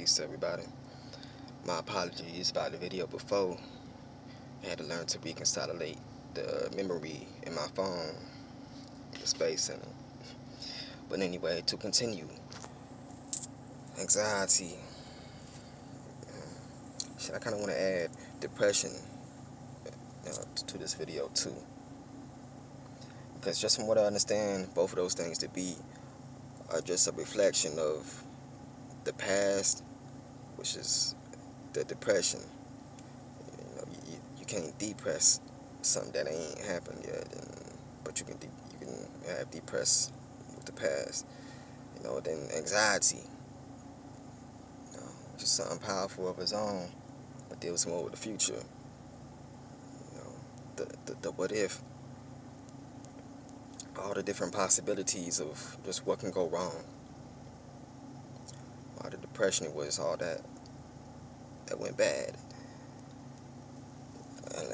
Peace to everybody. My apologies about the video before. I had to learn to reconsolidate the memory in my phone, the space in it. But anyway, to continue, anxiety. Shit, I kind of want to add depression to this video too. Because just from what I understand, both of those things to be are just a reflection of the past, which is the depression. You can't depress something that ain't happened yet, but you can have depress with the past. Then anxiety, just something powerful of its own, but deals more with the future. The what if, all the different possibilities of just what can go wrong. All the depression, it was all that went bad.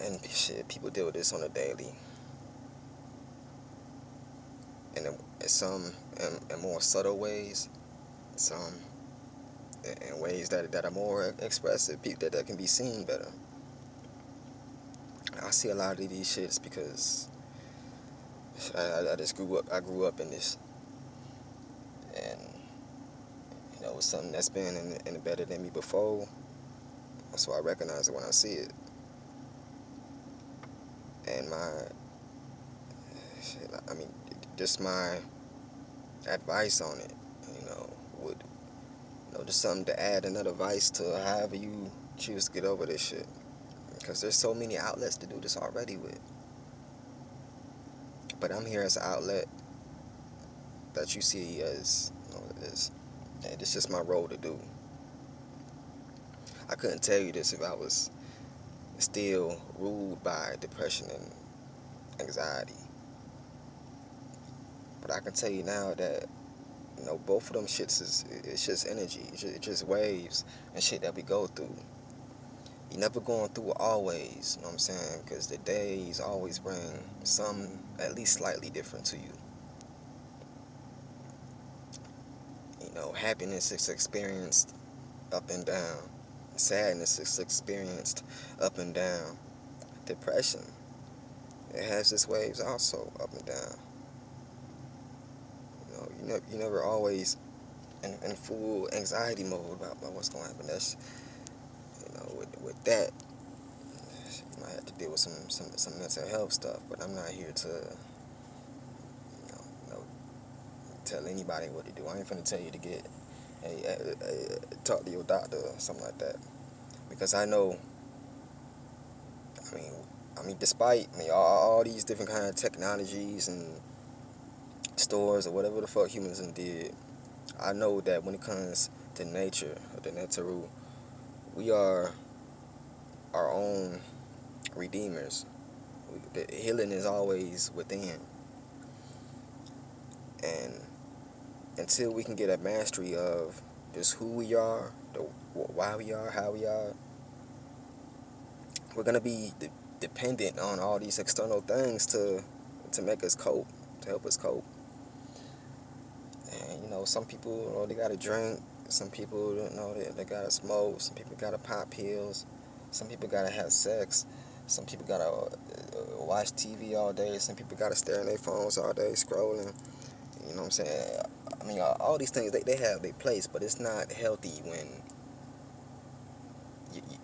And shit, people deal with this on a daily. And some in more subtle ways, some in ways that are more expressive, that can be seen better. I see a lot of these shits because I just grew up in this, and it was something that's been embedded in me before, so I recognize it when I see it. And just my advice on it, would, just something to add another vice to however you choose to get over this shit. Because there's so many outlets to do this already with. But I'm here as an outlet that you see as, it's just my role to do. I couldn't tell you this if I was still ruled by depression and anxiety. But I can tell you now that, both of them shits it's just energy. It's just waves and shit that we go through. You're never going through it always, you know what I'm saying? Because the days always bring some at least slightly different to you. Happiness is experienced up and down. Sadness is experienced up and down. Depression, it has its waves also up and down. You never always in full anxiety mode about what's going to happen. That's, with that, you might have to deal with some mental health stuff. But I'm not here to, tell anybody what to do. I ain't finna tell you to get, talk to your doctor or something like that. Because I know, despite all these different kind of technologies and stores or whatever the fuck humans did, I know that when it comes to nature, or the Netaru, we are our own redeemers. The healing is always within. And until we can get a mastery of just who we are, why we are, how we are, we're going to be dependent on all these external things to make us cope, to help us cope. And, some people, they got to drink. Some people, they got to smoke. Some people got to pop pills. Some people got to have sex. Some people got to watch TV all day. Some people got to stare at their phones all day, scrolling. You know what I'm saying? All these things, they have their place, but it's not healthy when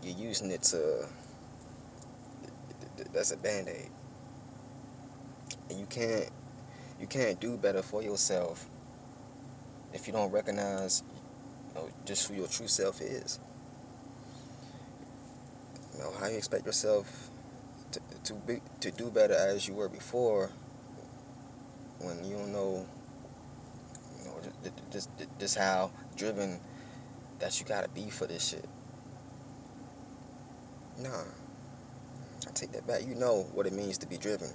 you're using it to, that's a Band-Aid. And you can't do better for yourself if you don't recognize, just who your true self is. How you expect yourself to do better as you were before when you don't know, just how driven that you gotta be for this shit. Nah, I take that back. You know what it means to be driven.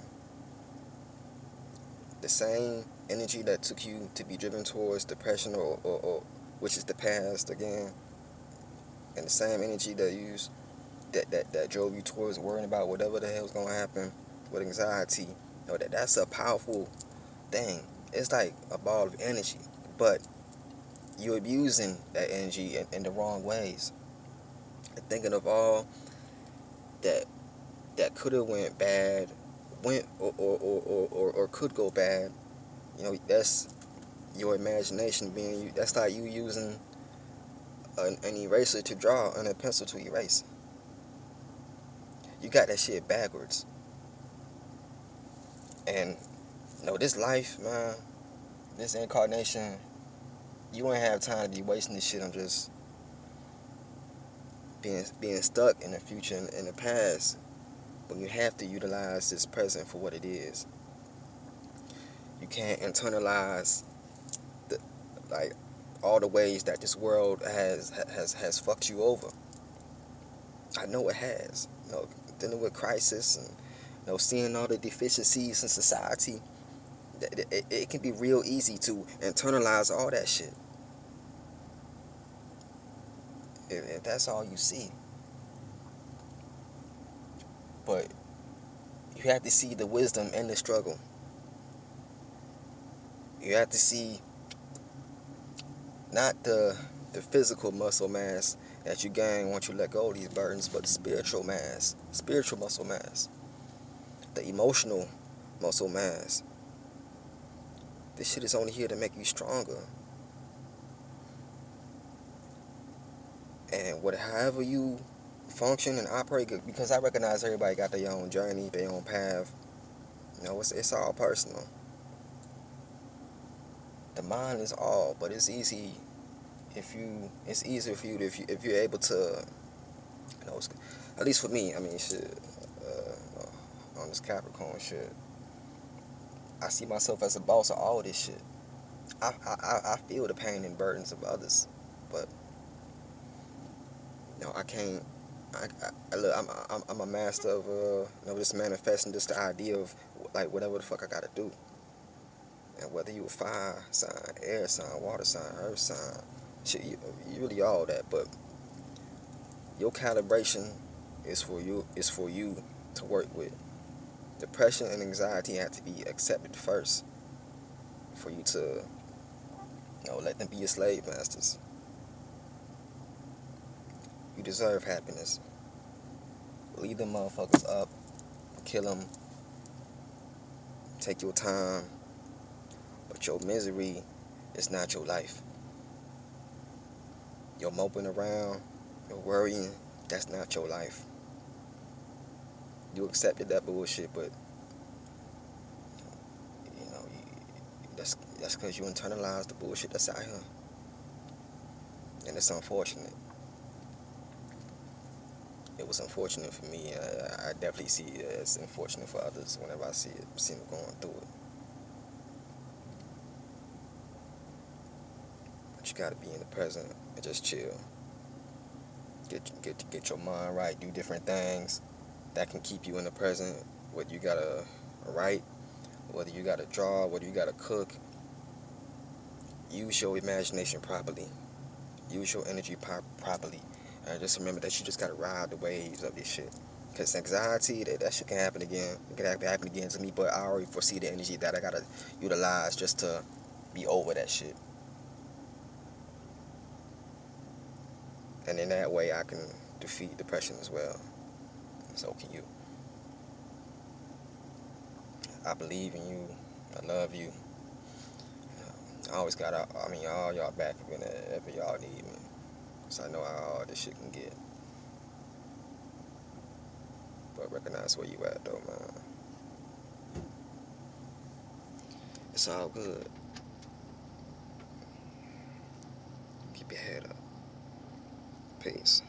The same energy that took you to be driven towards depression or which is the past again, and the same energy that drove you towards worrying about whatever the hell's gonna happen with anxiety, that's a powerful thing. It's like a ball of energy, but you're abusing that energy in the wrong ways. And thinking of all that could have went bad, went or could go bad. That's your imagination being you. That's like you using an eraser to draw and a pencil to erase. You got that shit backwards. And this life, man, this incarnation, you ain't have time to be wasting this shit on just being stuck in the future and in the past, when you have to utilize this present for what it is. You can't internalize the like all the ways that this world has fucked you over. I know it has. Dealing with crisis and seeing all the deficiencies in society. It can be real easy to internalize all that shit if that's all you see. But you have to see the wisdom in the struggle. You have to see not the physical muscle mass that you gain once you let go of these burdens, but the spiritual muscle mass, the emotional muscle mass. This shit is only here to make you stronger. And however you function and operate, because I recognize everybody got their own journey, their own path. It's all personal. The mind is all, but it's easy it's easier for you if you're able to, at least for me. I mean, shit, on this Capricorn shit, I see myself as a boss of all this shit. I feel the pain and burdens of others, but I can't. Look, I'm a master of just manifesting just the idea of like whatever the fuck I gotta do. And whether you a fire sign, air sign, water sign, earth sign, shit, you really all that. But your calibration is for you. Is for you to work with. Depression and anxiety have to be accepted first for you to let them be your slave masters. You deserve happiness. Leave them motherfuckers up. Kill them. Take your time. But your misery is not your life. Your moping around, your worrying, that's not your life. You accepted that bullshit, but that's because you internalize the bullshit that's out here. And it's unfortunate. It was unfortunate for me. I definitely see it as unfortunate for others whenever I see them going through it. But you gotta be in the present and just chill. Get your mind right. Do different things that can keep you in the present. Whether you gotta write, whether you gotta draw, whether you gotta cook. Use your imagination properly. Use your energy properly. And just remember that you just gotta ride the waves of this shit. Because anxiety, that shit can happen again. It can happen again to me, but I already foresee the energy that I gotta utilize just to be over that shit. And in that way, I can defeat depression as well. So can you. I believe in you. I love you. I always got all y'all back whenever y'all need me. Because I know how all this shit can get. But recognize where you at, though, man. It's all good. Keep your head up. Peace.